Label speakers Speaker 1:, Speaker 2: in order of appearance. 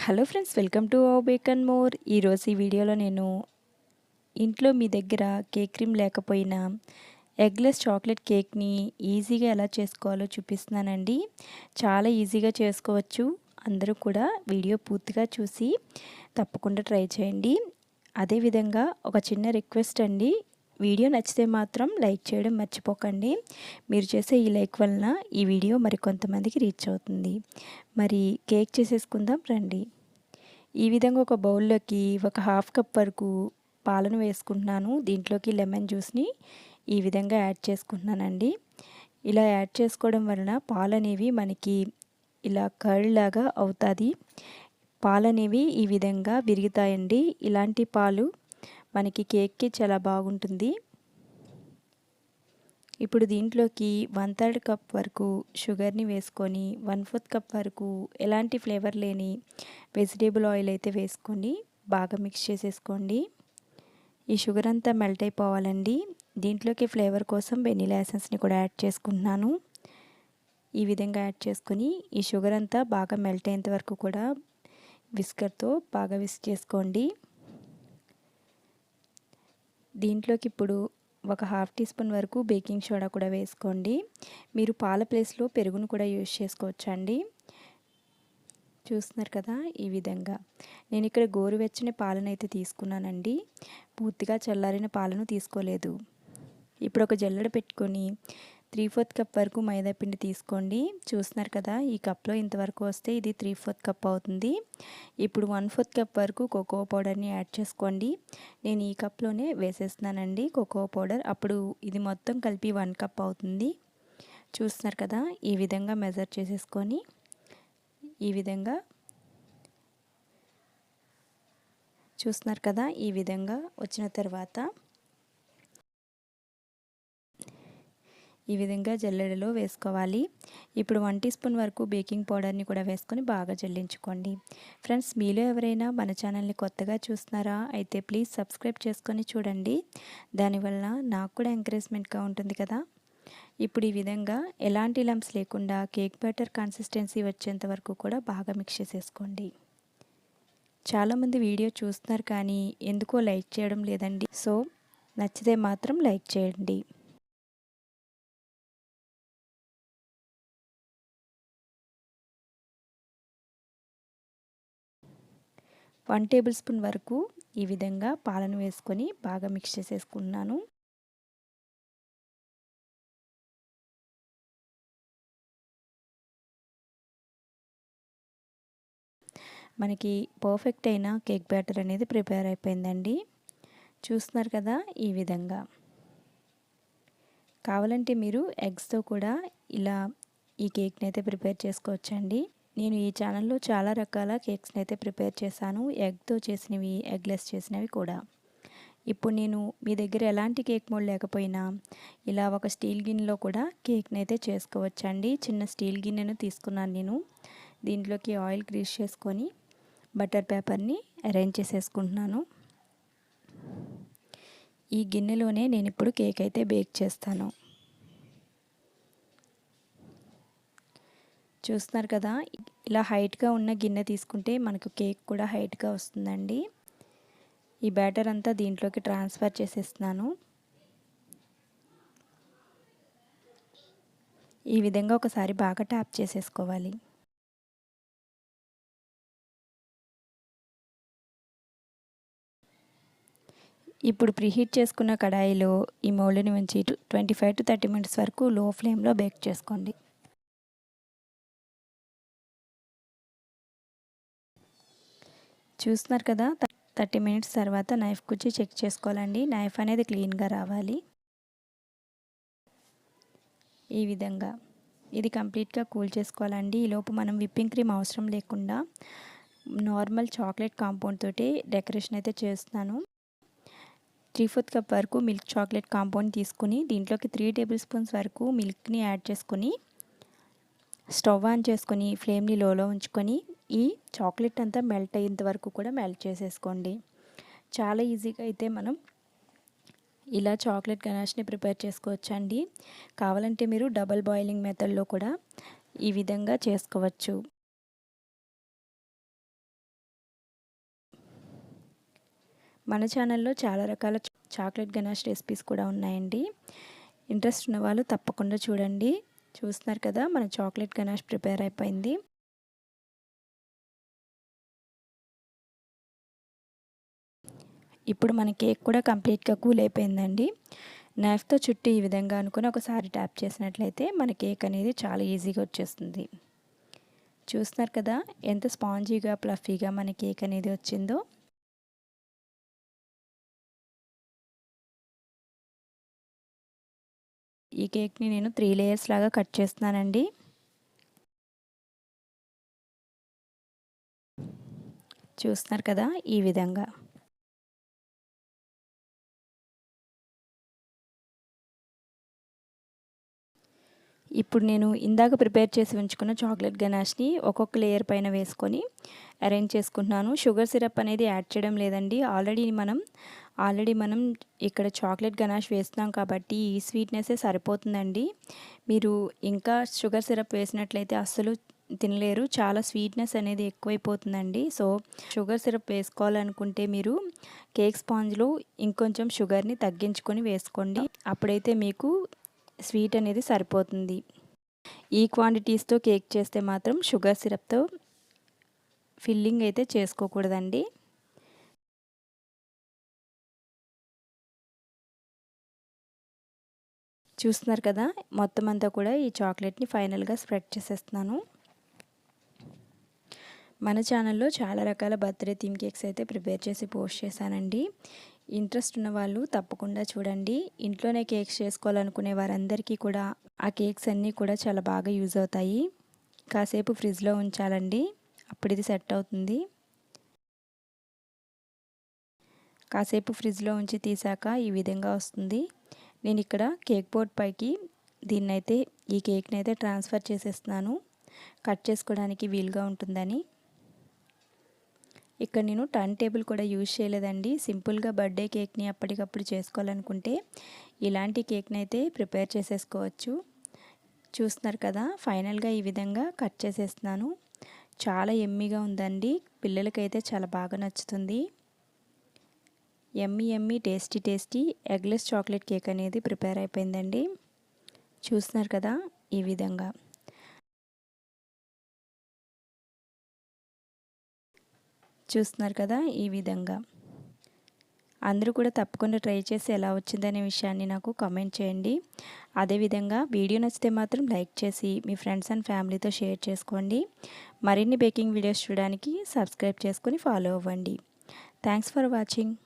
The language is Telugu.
Speaker 1: Hello friends, welcome to our bake and more. ఈరోజు ఈ వీడియోలో నేను ఇంట్లో మీ దగ్గర కేక్ క్రీమ్ లేకపోయినా ఎగ్లెస్ చాక్లెట్ కేక్ని ఈజీగా ఎలా చేసుకోవాలో చూపిస్తున్నానండి. చాలా ఈజీగా చేసుకోవచ్చు. అందరూ కూడా వీడియో పూర్తిగా చూసి తప్పకుండా ట్రై చేయండి. అదేవిధంగా ఒక చిన్న రిక్వెస్ట్ అండి, వీడియో నచ్చితే మాత్రం లైక్ చేయడం మర్చిపోకండి. మీరు చేసే ఈ లైక్ వలన ఈ వీడియో మరికొంతమందికి రీచ్ అవుతుంది. మరి కేక్ చేసేసుకుందాం రండి. ఈ విధంగా ఒక బౌల్లోకి ఒక హాఫ్ కప్ వరకు పాలను వేసుకుంటున్నాను. దీంట్లోకి లెమన్ జ్యూస్ని ఈ విధంగా యాడ్ చేసుకుంటున్నానండి. ఇలా యాడ్ చేసుకోవడం వలన పాలు అనేవి మనకి ఇలా కర్డ్ లాగా అవుతుంది. పాలు అనేవి ఈ విధంగా విరుగుతాయండి. ఇలాంటి పాలు మనకి కేక్కి చాలా బాగుంటుంది. ఇప్పుడు దీంట్లోకి 1/3 కప్ వరకు షుగర్ని వేసుకొని 1/4 కప్ వరకు ఎలాంటి ఫ్లేవర్ లేని వెజిటేబుల్ ఆయిల్ అయితే వేసుకొని బాగా మిక్స్ చేసేసుకోండి. ఈ షుగర్ అంతా మెల్ట్ అయిపోవాలండి. దీంట్లోకి ఫ్లేవర్ కోసం వెనిలా ఎసెన్స్ని కూడా యాడ్ చేసుకుంటున్నాను. ఈ విధంగా యాడ్ చేసుకొని ఈ షుగర్ అంతా బాగా మెల్ట్ అయ్యేంత వరకు కూడా విస్కర్తో బాగా విస్క్ చేసుకోండి. దీంట్లోకి ఇప్పుడు ఒక హాఫ్ టీ స్పూన్ వరకు బేకింగ్ సోడా కూడా వేసుకోండి. మీరు పాల ప్లేస్లో పెరుగును కూడా యూజ్ చేసుకోవచ్చండి. చూస్తున్నారు కదా, ఈ విధంగా నేను ఇక్కడ గోరువెచ్చని పాలను అయితే తీసుకున్నానండి. పూర్తిగా చల్లారిన పాలను తీసుకోలేదు. ఇప్పుడు ఒక జల్లెడ పెట్టుకొని 3/4 కప్ వరకు మైదా పిండి తీసుకోండి. చూస్తున్నారు కదా, ఈ కప్లో ఇంతవరకు వస్తే ఇది 3/4 కప్ అవుతుంది. ఇప్పుడు 1/4 కప్ వరకు కోకో పౌడర్ని యాడ్ చేసుకోండి. నేను ఈ కప్లోనే వేసేస్తున్నానండి కోకో పౌడర్. అప్పుడు ఇది మొత్తం కలిపి 1 కప్ అవుతుంది. చూస్తున్నారు కదా, ఈ విధంగా మెజర్ చేసేసుకొని ఈ విధంగా చూస్తున్నారు కదా, ఈ విధంగా వచ్చిన తర్వాత ఈ విధంగా జల్లెడలో వేసుకోవాలి. ఇప్పుడు 1 టీ స్పూన్ వరకు బేకింగ్ పౌడర్ని కూడా వేసుకొని బాగా జల్లించుకోండి. ఫ్రెండ్స్, మీలో ఎవరైనా మన ఛానల్ని కొత్తగా చూస్తున్నారా అయితే ప్లీజ్ సబ్స్క్రైబ్ చేసుకొని చూడండి. దానివల్ల నాకు కూడా ఎంకరేజ్మెంట్గా ఉంటుంది కదా. ఇప్పుడు ఈ విధంగా ఎలాంటి లంప్స్ లేకుండా కేక్ బ్యాటర్ కన్సిస్టెన్సీ వచ్చేంత వరకు కూడా బాగా మిక్స్ చేసేసుకోండి. చాలామంది వీడియో చూస్తున్నారు కానీ ఎందుకో లైక్ చేయడం లేదండి. సో నచ్చితే మాత్రం లైక్ చేయండి. 1 టేబుల్ స్పూన్ వరకు ఈ విధంగా పాలను వేసుకొని బాగా మిక్స్ చేసేసుకున్నాను. మనకి పర్ఫెక్ట్ అయిన కేక్ బ్యాటర్ అనేది ప్రిపేర్ అయిపోయిందండి. చూస్తున్నారు కదా, ఈ విధంగా కావాలంటే మీరు ఎగ్స్తో కూడా ఇలా ఈ కేక్ని అయితే ప్రిపేర్ చేసుకోవచ్చండి. నేను ఈ ఛానల్లో చాలా రకాల కేక్స్ని అయితే ప్రిపేర్ చేశాను. ఎగ్తో చేసినవి, ఎగ్లెస్ చేసినవి కూడా. ఇప్పుడు నేను మీ దగ్గర ఎలాంటి కేక్ మోల్డ్ లేకపోయినా ఇలా ఒక స్టీల్ గిన్నెలో కూడా కేక్ని అయితే చేసుకోవచ్చండి. చిన్న స్టీల్ గిన్నెను తీసుకున్నాను నేను. దీంట్లోకి ఆయిల్ గ్రీస్ చేసుకొని బటర్ పేపర్ని అరేంజ్ చేసేసుకుంటున్నాను. ఈ గిన్నెలోనే నేను ఇప్పుడు కేక్ అయితే బేక్ చేస్తాను. చూస్తున్నారు కదా, ఇలా హైట్గా ఉన్న గిన్నె తీసుకుంటే మనకు కేక్ కూడా హైట్గా వస్తుందండి. ఈ బ్యాటర్ అంతా దీంట్లోకి ట్రాన్స్ఫర్ చేసేస్తున్నాను. ఈ విధంగా ఒకసారి బాగా ట్యాప్ చేసేసుకోవాలి. ఇప్పుడు ప్రీహీట్ చేసుకున్న కడాయిలో ఈ మౌల్డ్ని ఉంచి 25 to 30 మినిట్స్ వరకు లో ఫ్లేమ్లో బేక్ చేసుకోండి. చూస్తున్నారు కదా, 30 మినిట్స్ తర్వాత నైఫ్ కుచ్చి చెక్ చేసుకోవాలండి. నైఫ్ అనేది క్లీన్గా రావాలి. ఈ విధంగా ఇది కంప్లీట్గా కూల్ చేసుకోవాలండి. ఈలోపు మనం విప్పింగ్ క్రీమ్ అవసరం లేకుండా నార్మల్ చాక్లెట్ కాంపౌండ్ తోటి డెకరేషన్ అయితే చేస్తున్నాను. 3/4 కప్ వరకు మిల్క్ చాక్లెట్ కాంపౌండ్ తీసుకుని దీంట్లోకి 3 టేబుల్ స్పూన్స్ వరకు మిల్క్ని యాడ్ చేసుకొని స్టవ్ ఆన్ చేసుకొని ఫ్లేమ్ని లోలో ఉంచుకొని ఈ చాక్లెట్ అంతా మెల్ట్ అయ్యేంత వరకు కూడా మెల్ట్ చేసేసుకోండి. చాలా ఈజీగా అయితే మనం ఇలా చాక్లెట్ గనాష్ని ప్రిపేర్ చేసుకోవచ్చండి. కావాలంటే మీరు డబల్ బాయిలింగ్ మెథడ్లో కూడా ఈ విధంగా చేసుకోవచ్చు. మన ఛానల్లో చాలా రకాల చాక్లెట్ గనాష్ రెసిపీస్ కూడా ఉన్నాయండి. ఇంట్రెస్ట్ ఉన్న వాళ్ళు తప్పకుండా చూడండి. చూస్తున్నారు కదా, మన చాక్లెట్ గనాష్ ప్రిపేర్ అయిపోయింది. ఇప్పుడు మన కేక్ కూడా కంప్లీట్గా కూల్ అయిపోయిందండి. నైఫ్తో చుట్టూ ఈ విధంగా అనుకుని ఒకసారి ట్యాప్ చేసినట్లయితే మన కేక్ అనేది చాలా ఈజీగా వచ్చేస్తుంది. చూస్తున్నారు కదా ఎంత స్పాంజీగా ప్లఫీగా మన కేక్ అనేది వచ్చిందో. ఈ కేక్ని నేను 3 లేయర్స్ లాగా కట్ చేస్తున్నానండి. చూస్తున్నారు కదా ఈ విధంగా. ఇప్పుడు నేను ఇందాక ప్రిపేర్ చేసి ఉంచుకున్న చాక్లెట్ గనాష్ని ఒక్కొక్క లేయర్ పైన వేసుకొని అరేంజ్ చేసుకుంటున్నాను. షుగర్ సిరప్ అనేది యాడ్ చేయడం లేదండి. ఆల్రెడీ మనం ఇక్కడ చాక్లెట్ గనాష్ వేస్తున్నాం కాబట్టి ఈ స్వీట్నెస్సే సరిపోతుందండి. మీరు ఇంకా షుగర్ సిరప్ వేసినట్లయితే అస్సలు తినలేరు. చాలా స్వీట్నెస్ అనేది ఎక్కువైపోతుందండి. సో షుగర్ సిరప్ వేసుకోవాలనుకుంటే మీరు కేక్ స్పాంజ్లో ఇంకొంచెం షుగర్ని తగ్గించుకొని వేసుకోండి. అప్పుడైతే మీకు స్వీట్ అనేది సరిపోతుంది. ఈ క్వాంటిటీస్తో కేక్ చేస్తే మాత్రం షుగర్ సిరప్తో ఫిల్లింగ్ అయితే చేసుకోకూడదండి. చూస్తున్నారు కదా, మొత్తం అంతా కూడా ఈ చాక్లెట్ని ఫైనల్గా స్ప్రెడ్ చేసేస్తున్నాను. మన ఛానల్లో చాలా రకాల బర్త్డే థీమ్ కేక్స్ అయితే ప్రిపేర్ చేసి పోస్ట్ చేశానండి. ఇంట్రెస్ట్ ఉన్న వాళ్ళు తప్పకుండా చూడండి. ఇంట్లోనే కేక్స్ చేసుకోవాలనుకునే వారందరికీ కూడా ఆ కేక్స్ అన్నీ కూడా చాలా బాగా యూజ్ అవుతాయి. కాసేపు ఫ్రిడ్జ్లో ఉంచాలండి, అప్పుడు ఇది సెట్ అవుతుంది. కాసేపు ఫ్రిడ్జ్లో ఉంచి తీసాక ఈ విధంగా వస్తుంది. నేను ఇక్కడ కేక్ బోర్డ్ పైకి ఈ కేక్ని అయితే ట్రాన్స్ఫర్ చేసేస్తున్నాను, కట్ చేసుకోవడానికి వీలుగా ఉంటుందని. ఇక్కడ నేను టర్న్ టేబుల్ కూడా యూజ్ చేయలేదండి. సింపుల్గా బర్త్డే కేక్ని అప్పటికప్పుడు చేసుకోవాలనుకుంటే ఇలాంటి కేక్ని అయితే ప్రిపేర్ చేసేసుకోవచ్చు. చూస్తున్నారు కదా, ఫైనల్గా ఈ విధంగా కట్ చేసేస్తున్నాను. చాలా యమ్మీగా ఉందండి. పిల్లలకైతే చాలా బాగా నచ్చుతుంది. Yummy tasty eggless chocolate cake అనేది ప్రిపేర్ అయిపోయిందండి. చూస్తున్నారు కదా ఈ విధంగా. చూస్తున్నారు కదా ఈ విధంగా. అందరూ కూడా తప్పకుండా ట్రై చేసి ఎలా వచ్చిందనే విషయాన్ని నాకు కామెంట్ చేయండి. అదేవిధంగా వీడియో నచ్చితే మాత్రం లైక్ చేసి మీ ఫ్రెండ్స్ అండ్ ఫ్యామిలీతో షేర్ చేసుకోండి. మరిన్ని బేకింగ్ వీడియోస్ చూడడానికి సబ్స్క్రైబ్ చేసుకొని ఫాలో అవ్వండి. Thanks for watching.